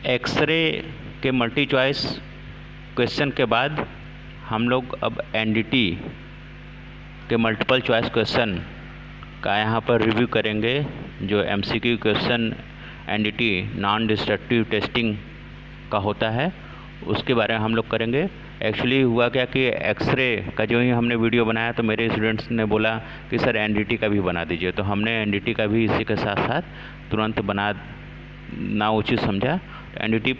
X ray के multi choice question के बाद हम लोग अब एनडीटी के मल्टीपल चॉइस क्वेश्चन का यहाँ पर रिव्यू करेंगे। जो MCQ question NDT non destructive testing का होता है उसके बारे में हम लोग करेंगे। एक्चुअली हुआ क्या कि एक्सरे का जो ही हमने वीडियो बनाया तो मेरे स्टूडेंट्स ने बोला कि सर एनडीटी का भी बना दीजिए, तो हमने एनडीटी का भी इसी के साथ साथ तुरंत बनाना उचित समझा, एनडीटी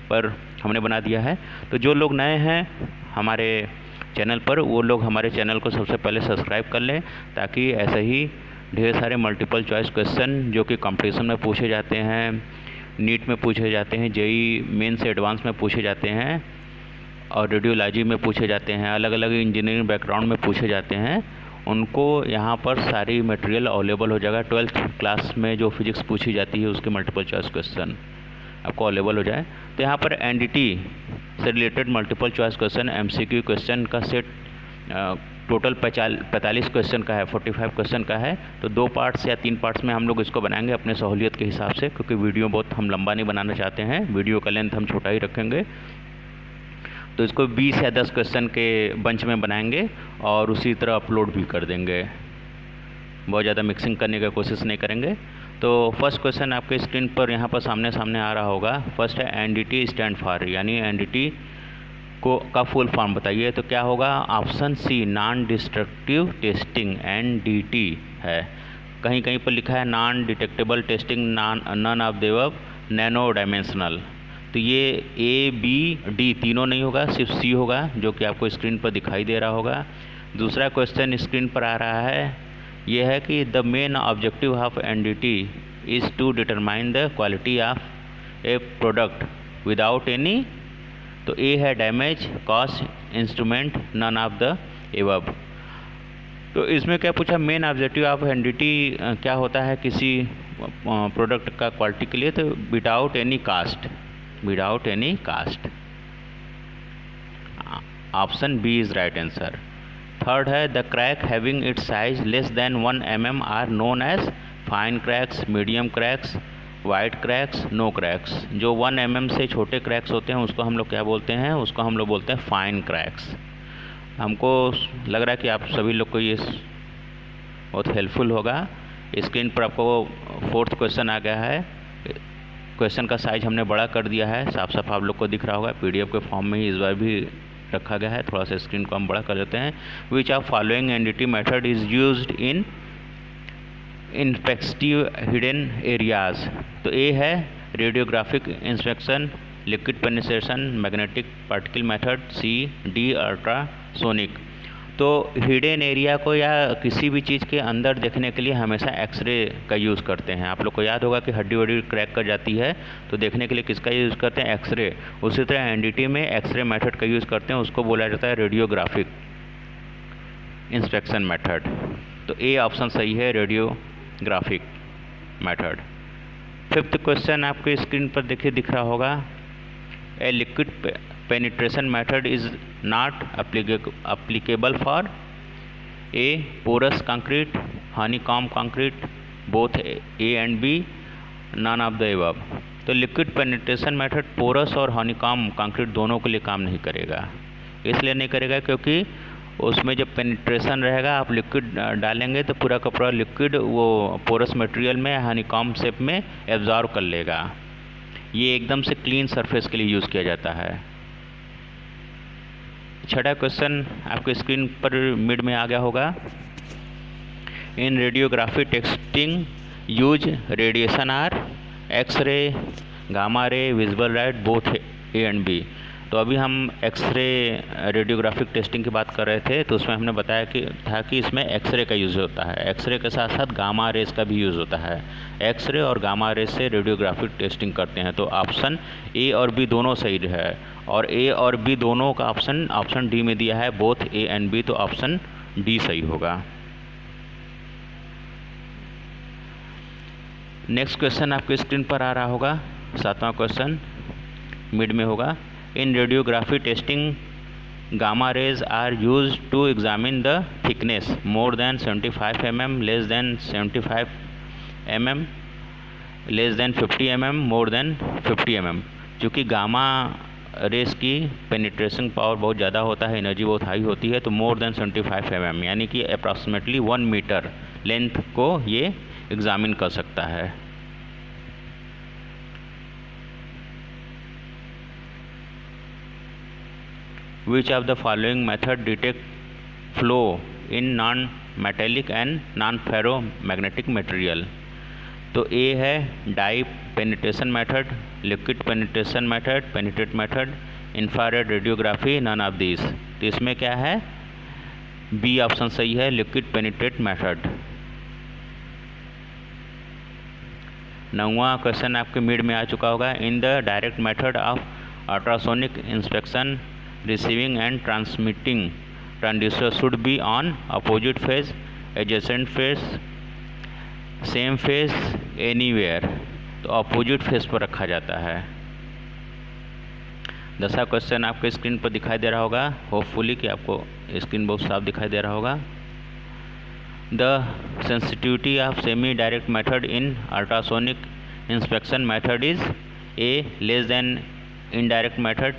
पर हमने बना दिया है। तो जो लोग नए हैं हमारे चैनल पर वो लोग हमारे चैनल को सबसे पहले सब्सक्राइब कर लें, ताकि ऐसे ही ढेर सारे मल्टीपल चॉइस क्वेश्चन जो कि कंपटीशन में पूछे जाते हैं, नीट में पूछे जाते हैं, जेई मेन से एडवांस में पूछे जाते हैं और रेडियोलॉजी में पूछे जाते हैं, अलग अलग इंजीनियरिंग बैकग्राउंड में पूछे जाते हैं, उनको यहाँ पर सारी मटेरियल अवेलेबल हो जाएगा। 12th क्लास में जो फिजिक्स पूछी जाती है उसके मल्टीपल चॉइस क्वेश्चन आपको अवेलेबल हो जाए। तो यहाँ पर एनडीटी से related multiple choice question MCQ question का सेट टोटल 45 क्वेश्चन का है, 45 क्वेश्चन का है। तो 2 पार्ट्स या 3 पार्ट्स में हम लोग इसको बनाएंगे अपने सहूलियत के हिसाब से, क्योंकि वीडियो बहुत हम लंबा नहीं बनाना चाहते हैं, वीडियो का लेंथ हम छोटा ही रखेंगे। तो इसको 20 या 10 क्वेश्चन के बंच में बनाएंगे और उसी तरह अपलोड भी कर देंगे, बहुत ज़्यादा मिक्सिंग करने की कोशिश नहीं करेंगे। तो फर्स्ट क्वेश्चन आपके स्क्रीन पर यहाँ पर सामने आ रहा होगा। फर्स्ट है एनडीटी स्टैंड फॉर, यानी एनडीटी को का फुल फॉर्म बताइए। तो क्या होगा? Option C non destructive testing NDT है। कहीं कहीं पर लिखा है non detectable testing none of the above nano dimensional. तो ये ए बी डी तीनों नहीं होगा, सिर्फ सी होगा, जो कि आपको स्क्रीन पर दिखाई दे रहा होगा। दूसरा क्वेश्चन स्क्रीन पर आ रहा है, ये है कि the main objective of NDT is to determine the quality of a product without any. तो ए है damage, cost, instrument, none of the above. तो इसमें क्या पूछा? मेन ऑब्जेक्टिव ऑफ एनडीटी क्या होता है किसी प्रोडक्ट का क्वालिटी के लिए? तो without any cost, without any cost. Option B is right answer. Third है the crack having its size less than 1 mm are known as fine cracks, medium cracks, wide cracks, no cracks. जो 1 mm से छोटे cracks होते हैं उसको हम लोग क्या बोलते हैं? उसको हम लोग बोलते हैं फाइन क्रैक्स। हमको लग रहा है कि आप सभी लोग को ये बहुत हेल्पफुल होगा। स्क्रीन पर आपको 4th क्वेश्चन आ गया है। क्वेश्चन का साइज हमने बड़ा कर दिया है, साफ साफ आप लोग को दिख रहा होगा, पीडीएफ के फॉर्म में ही इस बार भी रखा गया है। थोड़ा सा स्क्रीन को हम बड़ा कर देते हैं। Which of following NDT method is used in infective hidden areas. तो ए है radiographic inspection, liquid penetration, magnetic particle method, C D ultrasonic. तो हिडन एरिया को या किसी भी चीज़ के अंदर देखने के लिए हमेशा एक्सरे का यूज़ करते हैं। आप लोग को याद होगा कि हड्डी वड्डी क्रैक कर जाती है तो देखने के लिए किसका यूज़ करते हैं? एक्सरे। उसी तरह एनडीटी में एक्सरे मेथड का यूज़ करते हैं, उसको बोला जाता है रेडियोग्राफिक इंस्पेक्शन मेथड। तो ए ऑप्शन सही है, रेडियोग्राफिक मेथड। 5th क्वेश्चन आपके स्क्रीन पर देखिए दिख रहा होगा। A liquid penetration method is not applicable for A porous concrete, honeycomb concrete, both A and B, none of the above। तो लिक्विड पेनिट्रेशन मेथड पोरस और हनीकॉम्ब कंक्रीट दोनों के लिए काम नहीं करेगा। इसलिए नहीं करेगा क्योंकि उसमें जब पेनिट्रेशन रहेगा, आप लिक्विड डालेंगे तो पूरा का पूरा लिक्विड वो पोरस मटेरियल में हनीकॉम्ब शेप में एब्जॉर्व कर लेगा। ये एकदम से क्लीन सरफेस के लिए यूज़ किया जाता है। 6वां क्वेश्चन आपके स्क्रीन पर मिड में आ गया होगा। In radiography testing use radiation are x ray, gamma ray, visible light, both A and B. तो अभी हम एक्सरे रेडियोग्राफिक टेस्टिंग की बात कर रहे थे, तो उसमें हमने बताया कि इसमें एक्सरे का यूज़ होता है। एक्सरे के साथ साथ गामा रेस का भी यूज़ होता है। एक्सरे और गामा रेस से रेडियोग्राफिक टेस्टिंग करते हैं। तो ऑप्शन ए और बी दोनों सही है, और ए और बी दोनों का ऑप्शन डी में दिया है, बोथ ए एंड बी, तो ऑप्शन डी सही होगा। नेक्स्ट क्वेश्चन आपके स्क्रीन पर आ रहा होगा। 7वां क्वेश्चन मिड में होगा। In radiography testing gamma rays are use to examine the thickness more than 75 mm, less than 75 mm, less than 50 mm, more than 50 mm। चूँकि गामा रेस की पेनिट्रेशन पावर बहुत ज़्यादा होता है, एनर्जी बहुत हाई होती है, तो मोर देन 75 mm यानी कि अप्रॉक्सीमेटली 1 मीटर लेंथ को ये एग्जामिन कर सकता है। Which of the following method detect flow in non-metallic and non-ferromagnetic material? तो ए है dye penetration method, liquid penetration method, penetrate method, infrared radiography, none of this. तो इसमें क्या है, बी ऑप्शन सही है, लिक्विड पेनिट्रेट मेथड। 9वां question आपके मिड में आ चुका होगा। In the direct method of ultrasonic inspection receiving and transmitting transducer should be on opposite phase, adjacent phase, same phase, anywhere। तो opposite phase पर रखा जाता है। 10वां क्वेश्चन आपके स्क्रीन पर दिखाई दे रहा होगा, होपफुली कि आपको स्क्रीन बहुत साफ दिखाई दे रहा होगा। The sensitivity of semi direct method in ultrasonic inspection method is A less than indirect method,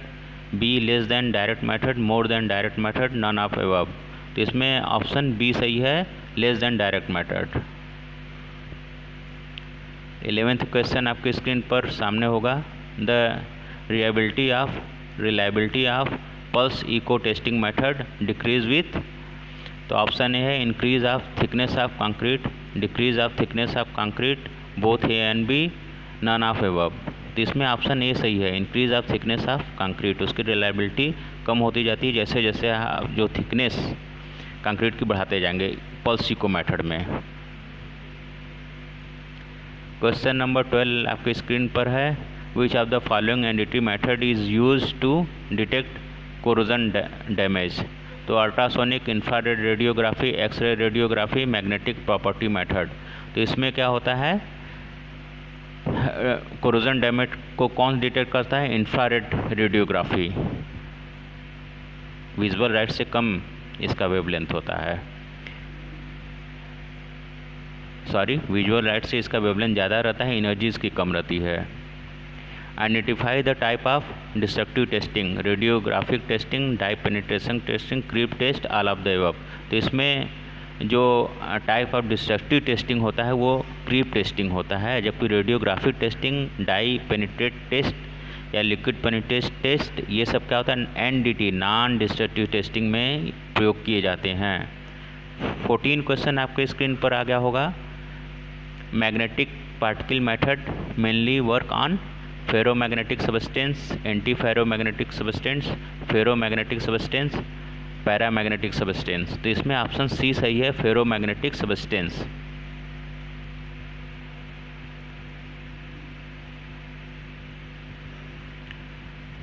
B less than direct method, more than direct method, none of above. तो इसमें ऑप्शन बी सही है, लेस देन डायरेक्ट मेथड। 11वां question आपके screen पर सामने होगा। The reliability of pulse echo testing method decreases with. तो ऑप्शन ए है increase of thickness of concrete, decrease of thickness of concrete, both A and B, none of above. तो इसमें option A सही है, increase of thickness of concrete. उसकी reliability कम होती जाती है जैसे जैसे आप जो थिकनेस कंक्रीट की बढ़ाते जाएंगे पल्स इको मेथड में। क्वेश्चन नंबर 12 आपके स्क्रीन पर है। Which of the following NDT method is use to detect corrosion damage. तो ultrasonic, infrared radiography, X ray radiography, magnetic property method. तो इसमें क्या होता है, कोरोजन डैमेज को कौन डिटेक्ट करता है, इंफ्रारेड रेडियोग्राफी। विजुअल लाइट से कम इसका वेवलेंथ होता है, विजुअल लाइट से इसका वेवलेंथ ज़्यादा रहता है, एनर्जी इसकी कम रहती है। Identify the type of destructive testing, radiographic testing, dye penetration testing, creep test, all of the above. तो इसमें जो टाइप ऑफ डिस्ट्रक्टिव टेस्टिंग होता है वो क्रीप टेस्टिंग होता है, जबकि radiographic testing, dye penetrate test या लिक्विड पेनिट्रेट टेस्ट, ये सब क्या होता है, एनडीटी नॉन डिस्ट्रक्टिव टेस्टिंग में प्रयोग किए जाते हैं। 14 क्वेश्चन आपके स्क्रीन पर आ गया होगा। Magnetic particle method mainly work on ferromagnetic substance, anti ferromagnetic substance, ferromagnetic substance, paramagnetic substance. तो इसमें ऑप्शन सी सही है, फेरोमैग्नेटिक सबस्टेंस।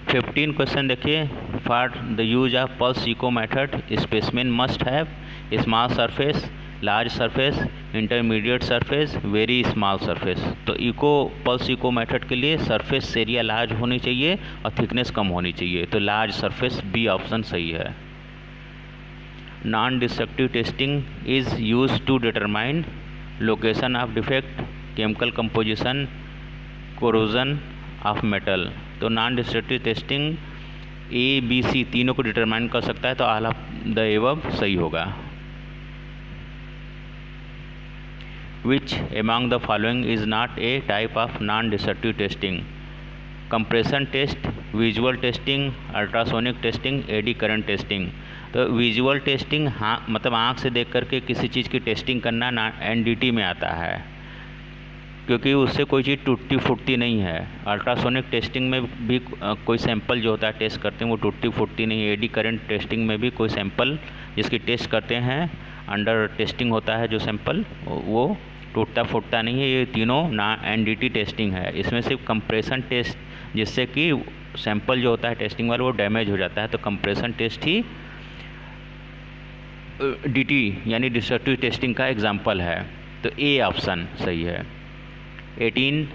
फिफ्टीन क्वेश्चन देखिए। For the use of pulse echo method specimen must have small surface, large surface, intermediate surface, very small surface. तो pulse echo method के लिए surface area large होनी चाहिए और thickness कम होनी चाहिए, तो लार्ज सरफेस, बी ऑप्शन सही है। Non destructive testing is use to determine location of defect, chemical composition, corrosion of metal. तो non destructive testing A B C तीनों को डिटरमाइन कर सकता है, तो ऑल ऑफ द अबव सही होगा। Which among the following is not a type of non-destructive testing? Compression test, visual testing, ultrasonic testing, eddy current testing. तो visual testing, हाँ मतलब आँख से देख करके किसी चीज़ की टेस्टिंग करना ना एनडीटी में आता है, क्योंकि उससे कोई चीज़ टूटती फूटती नहीं है। अल्ट्रासोनिक टेस्टिंग में भी कोई सैंपल जो होता है टेस्ट करते हैं वो टूटती फूटती नहीं है। एडी करंट टेस्टिंग में भी कोई सैंपल जिसकी टेस्ट करते हैं अंडर टेस्टिंग होता है जो सैंपल, वो टूटता फूटता नहीं है। ये तीनों ना एनडीटी टेस्टिंग है। इसमें सिर्फ कंप्रेशन टेस्ट, जिससे कि सैंपल जो होता है टेस्टिंग वाला वो डैमेज हो जाता है, तो कंप्रेशन टेस्ट ही डीटी यानी डिस्ट्रक्टिव टेस्टिंग का एग्जाम्पल है, तो ए ऑप्शन सही है। 18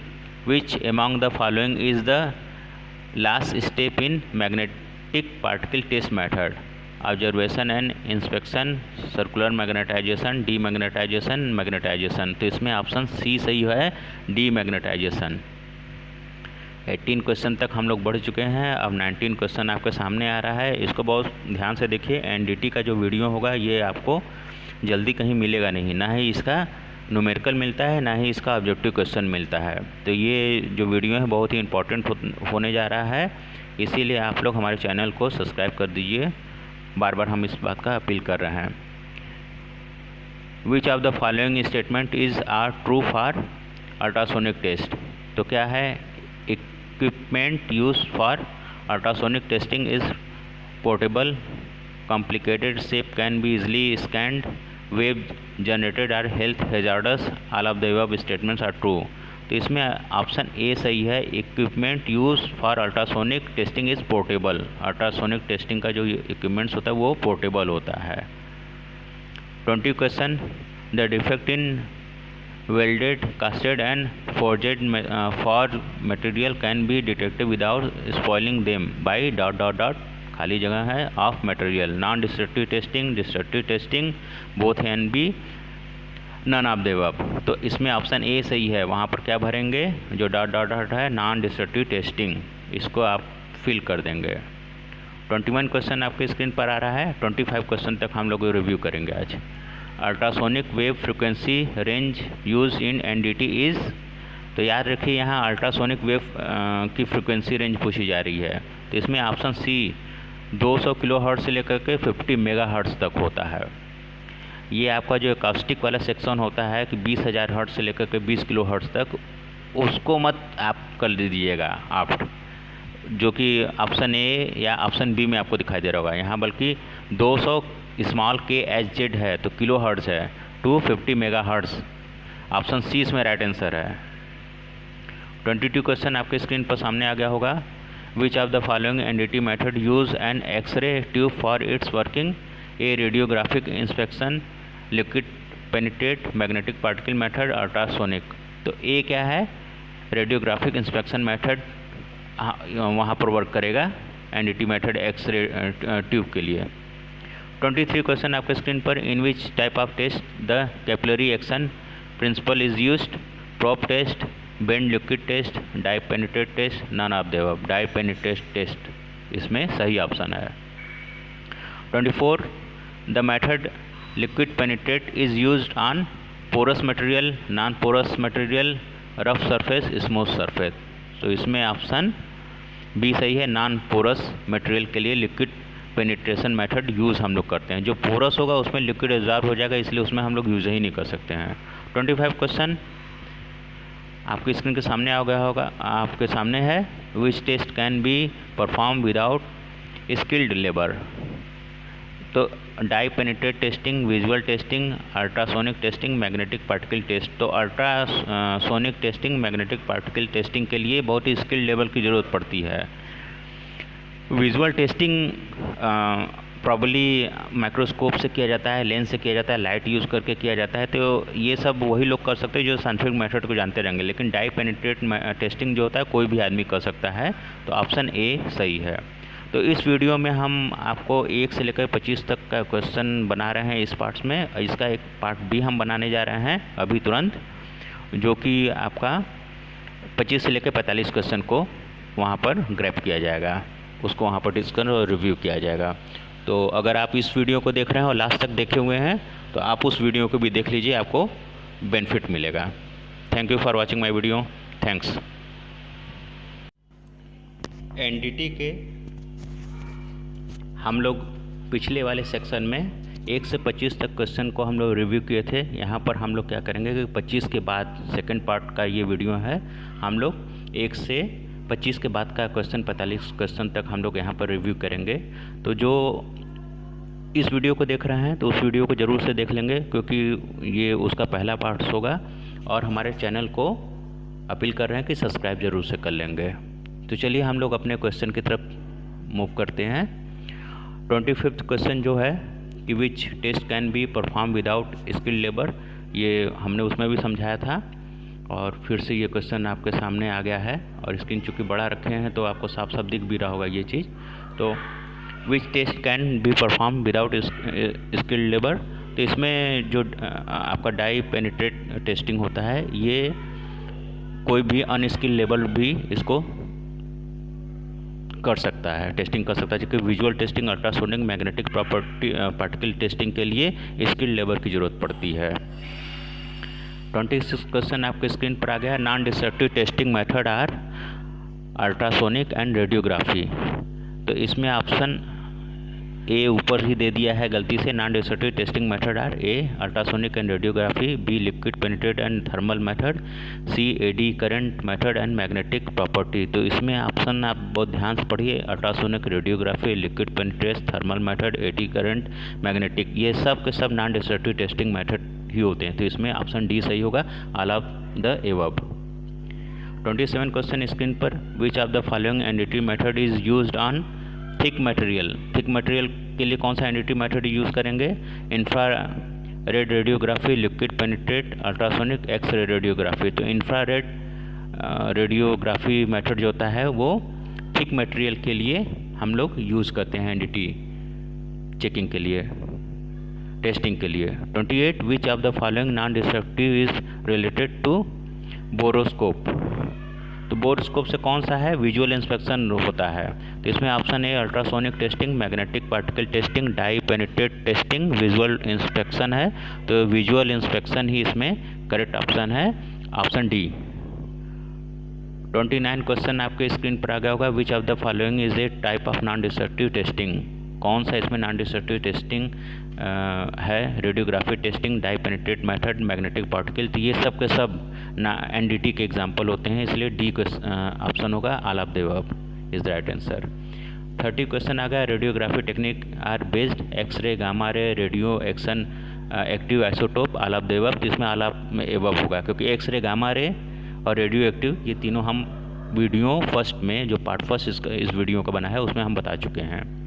which among the following is the last step in magnetic particle test method? Observation and inspection, circular magnetisation, demagnetisation, magnetisation. तो इसमें ऑप्शन सी सही है, डीमैग्नेटाइजेशन। 18 क्वेश्चन तक हम लोग बढ़ चुके हैं। अब 19 क्वेश्चन आपके सामने आ रहा है। इसको बहुत ध्यान से देखिए। एनडीटी का जो वीडियो होगा ये आपको जल्दी कहीं मिलेगा नहीं, ना ही इसका न्यूमेरिकल मिलता है, ना ही इसका ऑब्जेक्टिव क्वेश्चन मिलता है। तो ये जो वीडियो है बहुत ही इंपॉर्टेंट होने जा रहा है, इसीलिए आप लोग हमारे चैनल को सब्सक्राइब कर दीजिए। बार बार हम इस बात का अपील कर रहे हैं। Which of the following statement is are true for ultrasonic test. तो क्या है, equipment use for ultrasonic testing is portable, complicated shape can be easily scanned, wave generated are health hazardous, all of the above statements are true. तो इसमें option A सही है। Equipment use for ultrasonic testing is portable. Ultrasonic testing का जो equipments होता है वो portable होता है। 20 question, the defect in welded, casted and forged for material can be detected without spoiling them by ... खाली जगह है of material. Non destructive testing, destructive testing, both and B, none of the above. तो इसमें option A सही है। वहाँ पर क्या भरेंगे, जो ... है नॉन डिस्ट्रक्टिव टेस्टिंग, इसको आप फिल कर देंगे। 21 क्वेश्चन आपके स्क्रीन पर आ रहा है। 25 क्वेश्चन तक हम लोग रिव्यू करेंगे आज। Ultrasonic wave frequency range use in NDT is. तो याद रखिए यहाँ अल्ट्रासोनिक वेव की फ्रिक्वेंसी रेंज पूछी जा रही है। तो इसमें ऑप्शन सी 200 किलोहर्ट्ज़ से लेकर के 50 मेगाहर्ट्ज़ तक होता है। ये आपका जो एकॉस्टिक वाला सेक्शन होता है कि 20,000 हर्ट्ज़ से लेकर के 20 किलोहर्ट्ज़ तक, उसको मत आप कर दीजिएगा आप, जो कि ऑप्शन ए या ऑप्शन बी में आपको दिखाई दे रहा होगा यहाँ, बल्कि 200 स्मॉल के एच जेड है तो किलो हर्ट्ज़ है, 250 मेगा हर्ट्ज़। ऑप्शन सी इसमें राइट आंसर है। 22 क्वेश्चन आपके स्क्रीन पर सामने आ गया होगा। Which of the following NDT method use an x ray tube for its working, a radiographic inspection, liquid penetrate magnetic particle method, ultrasonic. तो ए क्या है, रेडियोग्राफिक इंस्पेक्शन मेथड वहाँ पर वर्क करेगा एनडीटी मेथड एक्सरे ट्यूब के लिए। 23 क्वेश्चन आपके स्क्रीन पर, in which type of test the capillary action principle is used, probe test, bend liquid test, dye penetrate test, none of the above. Dye penetrate test इसमें सही option है। 24 the method liquid penetrate is used on porous material, non porous material, rough surface, smooth surface. तो इसमें option B सही है। Non porous material के लिए liquid penetration method use हम लोग करते हैं। जो पोरस होगा उसमें लिक्विड एब्जॉर्ब हो जाएगा, इसलिए उसमें हम लोग यूज़ ही नहीं कर सकते हैं। 25 क्वेश्चन आपकी स्क्रीन के सामने आ गया होगा, आपके सामने है। Which test can be perform without skilled labour. तो dye penetrate testing, visual testing, ultrasonic testing, magnetic particle test. तो ultrasonic testing, magnetic particle testing के लिए बहुत ही स्किल्ड लेवल की ज़रूरत पड़ती है। विजुअल टेस्टिंग प्रॉब्ली माइक्रोस्कोप से किया जाता है, लेंस से किया जाता है, लाइट यूज़ करके किया जाता है। तो ये सब वही लोग कर सकते हैं जो साइंटिफिक मेथड को जानते रहेंगे। लेकिन डाई पेनिट्रेट टेस्टिंग जो होता है कोई भी आदमी कर सकता है। तो ऑप्शन ए सही है। तो इस वीडियो में हम आपको 1 से लेकर 25 तक का क्वेश्चन बना रहे हैं इस पार्ट्स में। इसका एक पार्ट भी हम बनाने जा रहे हैं अभी तुरंत, जो कि आपका 25 से लेकर 45 क्वेश्चन को वहाँ पर ग्रैब किया जाएगा, उसको वहाँ पर डिस्कस और रिव्यू किया जाएगा। तो अगर आप इस वीडियो को देख रहे हैं और लास्ट तक देखे हुए हैं तो आप उस वीडियो को भी देख लीजिए, आपको बेनिफिट मिलेगा। Thank you for watching my video. Thanks. NDT के हम लोग पिछले वाले सेक्शन में 1 से 25 तक क्वेश्चन को हम लोग रिव्यू किए थे। यहाँ पर हम लोग क्या करेंगे कि 25 के बाद सेकंड पार्ट का ये वीडियो है, हम लोग 1 से 25 के बाद का क्वेश्चन 45 क्वेश्चन तक हम लोग यहाँ पर रिव्यू करेंगे। तो जो इस वीडियो को देख रहे हैं तो उस वीडियो को ज़रूर से देख लेंगे, क्योंकि ये उसका पहला पार्ट होगा। और हमारे चैनल को अपील कर रहे हैं कि सब्सक्राइब ज़रूर से कर लेंगे। तो चलिए हम लोग अपने क्वेश्चन की तरफ मूव करते हैं। 25th क्वेश्चन जो है कि which test can be perform without skilled labour, ये हमने उसमें भी समझाया था और फिर से ये क्वेश्चन आपके सामने आ गया है। और स्क्रीन चूँकि बड़ा रखे हैं तो आपको साफ साफ दिख भी रहा होगा ये चीज़। तो which test can be perform without skilled labour, तो इसमें जो आपका डाई पेनिट्रेट टेस्टिंग होता है ये कोई भी अनस्किल्ड लेबर भी इसको कर सकता है, टेस्टिंग कर सकता है, क्योंकि visual testing, ultrasonic, magnetic particle testing के लिए स्किल्ड लेबर की ज़रूरत पड़ती है। 26 क्वेश्चन आपके स्क्रीन पर आ गया है। Non destructive testing method are ultrasonic and radiography. तो इसमें ऑप्शन ए ऊपर ही दे दिया है गलती से। Non destructive testing method are A ultrasonic and radiography, B liquid penetrate and thermal method, C eddy current method and magnetic property. तो इसमें option आप बहुत ध्यान से पढ़िए। Ultrasonic, radiography, liquid penetrate, thermal method, eddy current, magnetic, ये सब के सब नॉन डिस्ट्रक्टिव टेस्टिंग मेथड ही होते हैं। तो इसमें ऑप्शन डी सही होगा, all of the above. 27 question screen पर। Which of the following NDT method is used on thick material. Thick material के लिए कौन सा एनडीटी मेथड यूज़ करेंगे? Infrared radiography, liquid penetrate, ultrasonic, X ray radiography. तो infrared radiography method जो होता है वो थिक मटेरियल के लिए हम लोग यूज़ करते हैं एनडीटी चेकिंग के लिए, टेस्टिंग के लिए। 28 which of the following non destructive is related to borescope. तो बोरोस्कोप से कौन सा है? विजुअल इंस्पेक्शन होता है। तो इसमें option A ultrasonic testing, magnetic particle testing, dye penetrate testing, visual inspection है। तो विजुअल इंस्पेक्शन ही इसमें करेक्ट ऑप्शन है, ऑप्शन डी। 29 क्वेश्चन आपके स्क्रीन पर आ गया होगा। Which of the following is a type of non destructive testing. कौन सा इसमें नॉन डिस्ट्रक्टिव टेस्टिंग है? Radiography testing, dye penetrate method, magnetic particle. तो ये सब के सब एनडीटी के एग्जांपल होते हैं, इसलिए डी ऑप्शन होगा, all of the above is the right answer. 30 question आ गया। Radiography technique are based x ray, gamma ray, radio action, active isotope, all of the above. तो इसमें ऑल ऑफ में अबव होगा, क्योंकि एक्सरे, गामा रे और रेडियो एक्टिव ये तीनों हम वीडियो फर्स्ट में, जो पार्ट फर्स्ट इस वीडियो का बना है उसमें हम बता चुके हैं।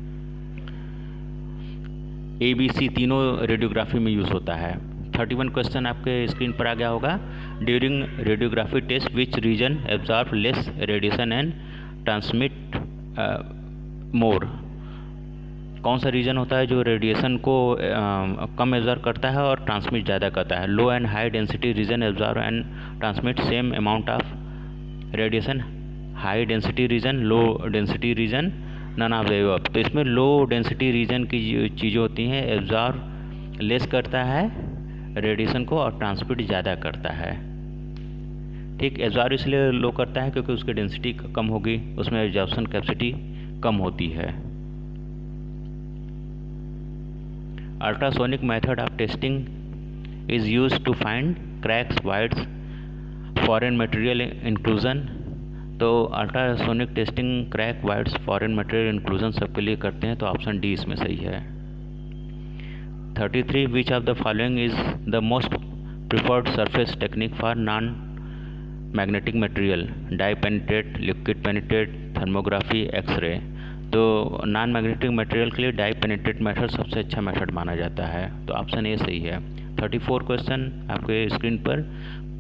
ABC तीनों रेडियोग्राफी में यूज़ होता है। 31 क्वेश्चन आपके स्क्रीन पर आ गया होगा। During radiography test which region absorb less radiation and transmit more. कौन सा रीजन होता है जो रेडिएशन को कम एब्जॉर्ब करता है और ट्रांसमिट ज़्यादा करता है? Low and high density region absorb and transmit same amount of radiation, high density region, low density region, none of the above. तो इसमें लो डेंसिटी रीजन की जो चीज़ें होती हैं एब्जॉर्ब लेस करता है रेडिएशन को और ट्रांसमिट ज़्यादा करता है। ठीक, एब्जॉर्ब इसलिए लो करता है क्योंकि उसकी डेंसिटी कम होगी, उसमें एब्जॉर्प्शन कैपेसिटी कम होती है। Ultrasonic method of testing is used to find cracks, voids, foreign material inclusion. तो ultrasonic testing crack, voids, foreign material inclusion सबके लिए करते हैं, तो ऑप्शन डी इसमें सही है। 33 which of the following is the most preferred surface technique for non magnetic material? Dye penetrate, liquid penetrate, thermography, x ray. तो नॉन मैग्नेटिक मटेरियल के लिए डाई पेनिट्रेट मेथड सबसे अच्छा मेथड माना जाता है, तो ऑप्शन ए सही है। 34 क्वेश्चन आपके स्क्रीन पर।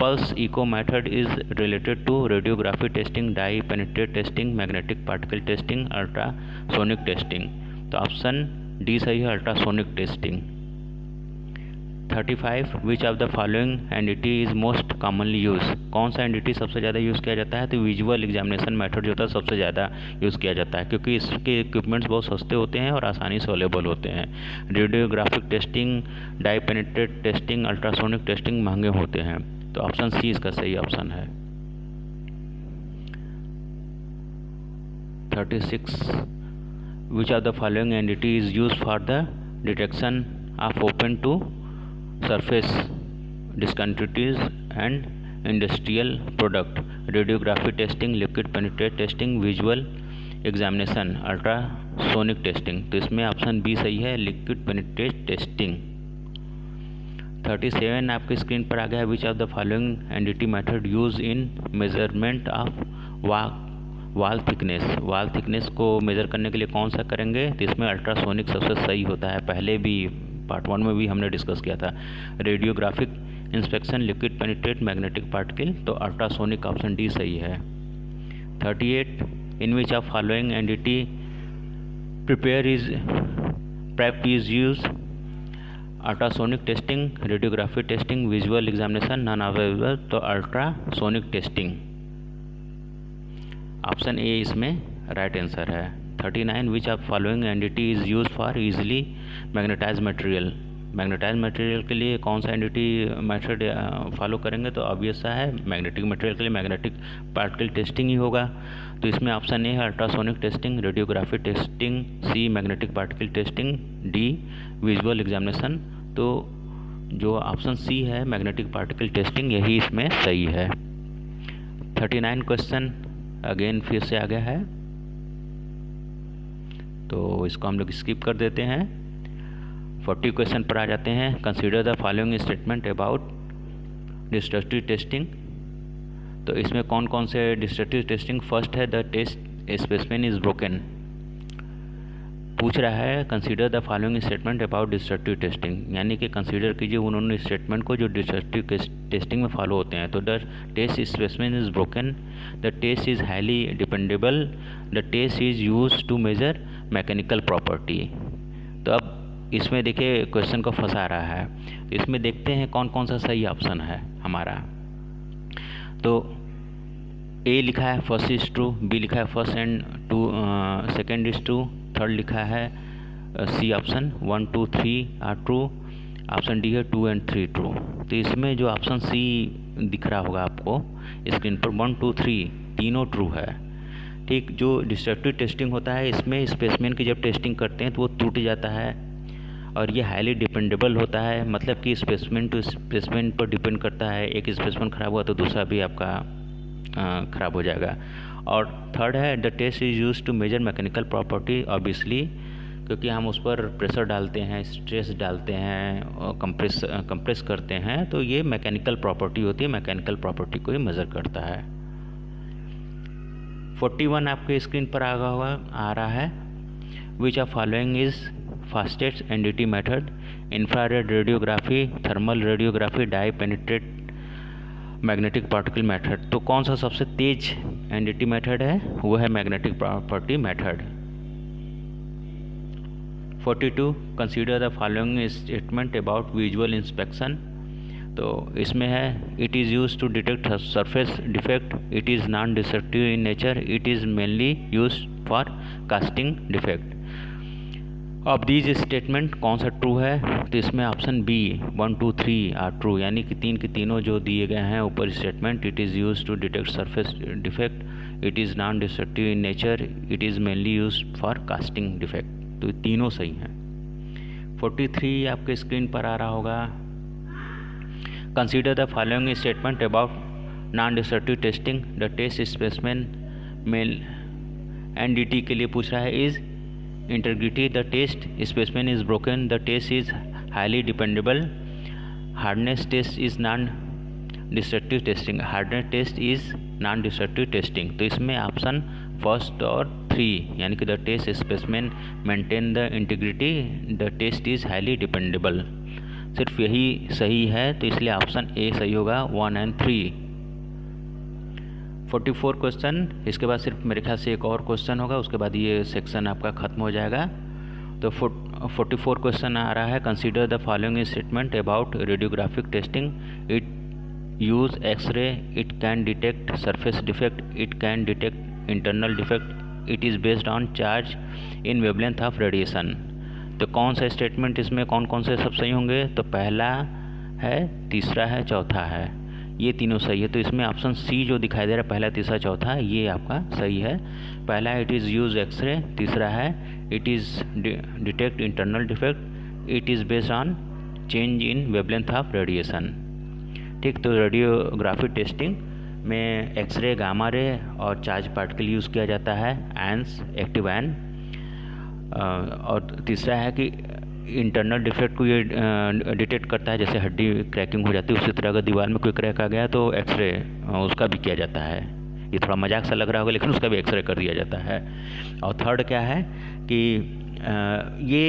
Pulse echo method is related to radiography testing, dye penetrate testing, magnetic particle testing, ultrasonic testing. तो ऑप्शन डी सही है, ultrasonic testing. 35 which of the following NDT is most commonly use. कौन सा NDT सबसे ज़्यादा use किया जाता है? तो विजुअल एग्जामिनेशन मेथड जो होता है सबसे ज़्यादा यूज़ किया जाता है, क्योंकि इसके इक्विपमेंट्स बहुत सस्ते होते हैं और आसानी से अवेलेबल होते हैं। Radiographic testing, dye penetrate testing, ultrasonic testing महंगे होते हैं, तो ऑप्शन सी इसका सही ऑप्शन है। 36 which of the following NDT is use for the detection of open to surface discontinuities and industrial product? Radiography testing, liquid penetrate testing, visual examination, ultrasonic testing. तो इसमें option B सही है, liquid penetrate testing. 37 आपके screen पर आ गया है। Which of the following NDT method use in measurement of वाल थिकनेस। वाल थिकनेस को मेज़र करने के लिए कौन सा करेंगे? तो इसमें अल्ट्रासोनिक सबसे सही होता है, पहले भी पार्ट 1 में भी हमने डिस्कस किया था। Radiographic inspection, liquid penetrate, magnetic particle, तो अल्ट्रासोनिक ऑप्शन डी सही है। 38 in which of following NDT prep is use? Ultrasonic testing, radiography testing, visual examination, non available, तो अल्ट्रासोनिक टेस्टिंग। ऑप्शन ए इसमें राइट आंसर है। 39 which of following NDT is use for easily magnetize material. Magnetize material के लिए कौन सा NDT method follow करेंगे, तो obvious सा है मैग्नेटिक मटेरियल के लिए मैग्नेटिक पार्टिकल टेस्टिंग ही होगा। तो इसमें ऑप्शन ए है ultrasonic testing, radiography testing, C magnetic particle testing, D visual examination. तो जो ऑप्शन सी है मैग्नेटिक पार्टिकल टेस्टिंग, यही इसमें सही है। 39 क्वेश्चन अगेन फिर से आ गया है, तो इसको हम लोग स्किप कर देते हैं। 40 क्वेश्चन पर आ जाते हैं। Consider the following statement about destructive testing. तो इसमें कौन कौन से डिस्ट्रक्टिव टेस्टिंग, फर्स्ट है the test specimen is broken. पूछ रहा है consider the following statement about destructive testing, यानी कि कंसीडर कीजिए उन्होंने स्टेटमेंट को जो डिस्ट्रक्टिव टेस्टिंग में फॉलो होते हैं। तो the test specimen is broken, the test is highly dependable, the test is use to measure mechanical property. तो अब इसमें देखिए क्वेश्चन को फंसा रहा है। इसमें देखते हैं कौन कौन सा सही ऑप्शन है हमारा। तो ए लिखा है फर्स्ट इज ट्रू, बी लिखा है first and two second is true, third लिखा है C option 1 2 3 are true, option D है 2 एंड 3 ट्रू। तो इसमें जो ऑप्शन सी दिख रहा होगा आपको स्क्रीन पर 1 2 3 तीनों ट्रू है। ठीक, जो डिस्ट्रक्टिव टेस्टिंग होता है इसमें स्पेसिमेन की जब टेस्टिंग करते हैं तो वो टूट जाता है और ये हाईली डिपेंडेबल होता है, मतलब कि स्पेसिमेन टू स्पेसिमेन पर डिपेंड करता है। एक स्पेसिमेन ख़राब हुआ तो दूसरा भी आपका ख़राब हो जाएगा। और थर्ड है the test is use to measure mechanical property, obviously क्योंकि हम उस पर प्रेशर डालते हैं, स्ट्रेस डालते हैं और कंप्रेस करते हैं, तो ये मैकेनिकल प्रॉपर्टी होती है, मैकेनिकल प्रॉपर्टी को ही मेज़र करता है। 41 आपके स्क्रीन पर आ रहा है। Which of following is fastest NDT method, infrared radiography, thermal radiography, dye penetrate magnetic particle method. तो कौन सा सबसे तेज एनडीटी मेथड है, वो है magnetic property method. 42 consider the following statement about visual inspection. तो इसमें है it is use to detect surface defect, it is non destructive in nature, it is mainly use for casting defect. अब these statement कौन सा true है, तो इसमें option B 1 2 3 are true, यानी कि तीन के तीनों जो दिए गए हैं ऊपर statement, it is use to detect surface defect, it is non destructive in nature, it is mainly use for casting defect, तो ये तीनों सही हैं। 43 आपके स्क्रीन पर आ रहा होगा। Consider the following statement about non destructive testing, the test specimen mail NDT के लिए पूछ रहा है is integrity, the test specimen is broken, the test is highly dependable, hardness test is non destructive testing, hardness test is non destructive testing. तो इसमें option first और 3 यानी कि the test specimen maintain the integrity, the test is highly dependable, सिर्फ यही सही है, तो इसलिए ऑप्शन ए सही होगा 1 एंड 3। 44 क्वेश्चन, इसके बाद सिर्फ मेरे ख्याल से एक और क्वेश्चन होगा, उसके बाद ये सेक्शन आपका ख़त्म हो जाएगा। तो 44 क्वेश्चन आ रहा है। Consider the following statement about radiographic testing, it use x ray, it can detect surface defect, it can detect internal defect, it is based on charge in wavelength of radiation. तो कौन सा स्टेटमेंट इसमें कौन कौन से सब सही होंगे, तो पहला है, तीसरा है, चौथा है, ये तीनों सही है। तो इसमें ऑप्शन सी जो दिखाई दे रहा है पहला तीसरा चौथा, ये आपका सही है। पहला इट इज़ यूज एक्सरे, तीसरा है it is detect internal defect, it is based on change in wavelength of radiation. ठीक, तो रेडियोग्राफी टेस्टिंग में एक्सरे, गामा रे और चार्ज पार्टिकल यूज़ किया जाता है, एंस, एक्टिव एन। और तीसरा है कि इंटरनल डिफेक्ट को ये डिटेक्ट करता है, जैसे हड्डी क्रैकिंग हो जाती है उसी तरह अगर दीवार में कोई क्रैक आ गया तो एक्सरे उसका भी किया जाता है। ये थोड़ा मजाक सा लग रहा होगा लेकिन उसका भी एक्सरे कर दिया जाता है। और थर्ड क्या है कि ये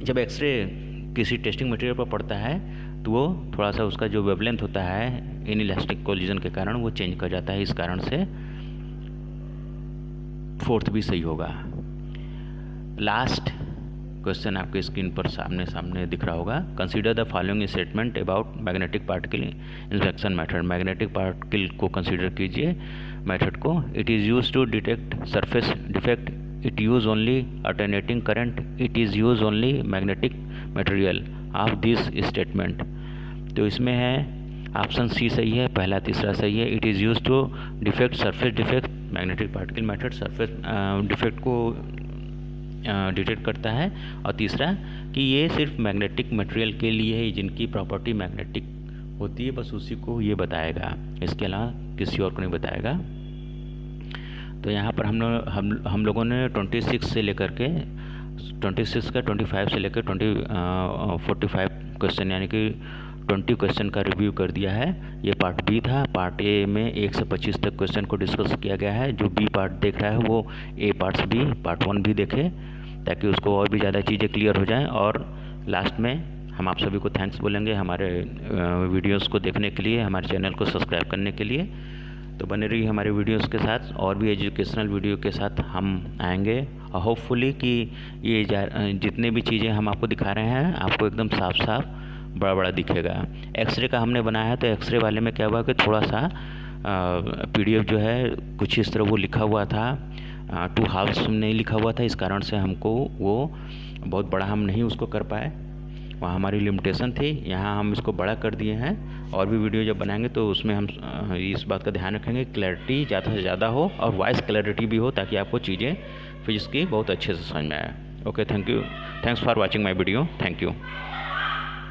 जब एक्सरे किसी टेस्टिंग मटेरियल पर पड़ता है तो वो थोड़ा सा उसका जो वेवलेंथ होता है इन इलास्टिक कोलिजन के कारण वो चेंज कर जाता है, इस कारण से फोर्थ भी सही होगा। लास्ट क्वेश्चन आपके स्क्रीन पर सामने दिख रहा होगा। Consider the following statement about magnetic particle inspection method. Magnetic particle को कंसीडर कीजिए, मेथड को। It is use to detect surface defect, it use only alternating current, it is use only magnetic material of this statement. तो इसमें है option C सही है, पहला तीसरा सही है। It is use to defect surface defect, magnetic particle method surface defect को डिटेक्ट करता है। और तीसरा कि ये सिर्फ मैग्नेटिक मटेरियल के लिए है, जिनकी प्रॉपर्टी मैग्नेटिक होती है, बस उसी को ये बताएगा, इसके अलावा किसी और को नहीं बताएगा। तो यहाँ पर हम लोगों ने 26 से लेकर के 26 का 25 से लेकर 45 क्वेश्चन यानी कि 20 क्वेश्चन का रिव्यू कर दिया है। ये पार्ट बी था। पार्ट ए में 1 से 25 तक क्वेश्चन को डिस्कस किया गया है। जो बी पार्ट देख रहा है वो ए पार्ट्स बी पार्ट 1 भी देखे, ताकि उसको और भी ज़्यादा चीज़ें क्लियर हो जाएं। और लास्ट में हम आप सभी को थैंक्स बोलेंगे हमारे वीडियोस को देखने के लिए, हमारे चैनल को सब्सक्राइब करने के लिए। तो बने रहिए हमारे वीडियोस के साथ, और भी एजुकेशनल वीडियो के साथ हम आएंगे। और होपफुली कि ये जितने भी चीज़ें हम आपको दिखा रहे हैं आपको एकदम साफ साफ बड़ा बड़ा दिखेगा। एक्सरे का हमने बनाया है, तो एक्सरे वाले में क्या हुआ कि थोड़ा सा PDF जो है कुछ इस तरह वो लिखा हुआ था, 2 हाफ्स नहीं लिखा हुआ था, इस कारण से हमको वो बहुत बड़ा हम नहीं उसको कर पाए, वहाँ हमारी लिमिटेशन थी। यहाँ हम इसको बड़ा कर दिए हैं। और भी वीडियो जब बनाएंगे तो उसमें हम इस बात का ध्यान रखेंगे क्लैरिटी ज़्यादा से ज़्यादा हो और वॉइस क्लैरिटी भी हो, ताकि आपको चीज़ें फिजिक्स की बहुत अच्छे से समझ में आए। Okay, thank you, thanks for watching my video, thank you.